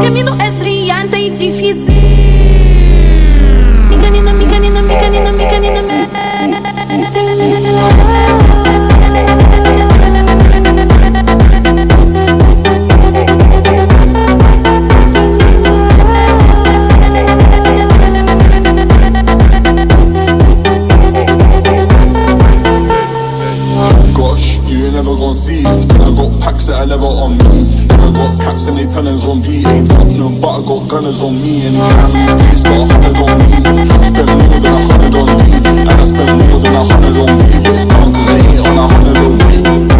camino es brillante y difícil. Mi camino, mi camino, mi camino, mi camino. Gosh, you ain't never gon' see. I got packs that are never on me. I got caps and they tellers on beat. Ain't Tottenham, but I got gunners on me. Anytime it's got 100 on me. Spend more than 100 on me. And I spend more than 100 on me. But it's gone cause I ain't on 100 on me.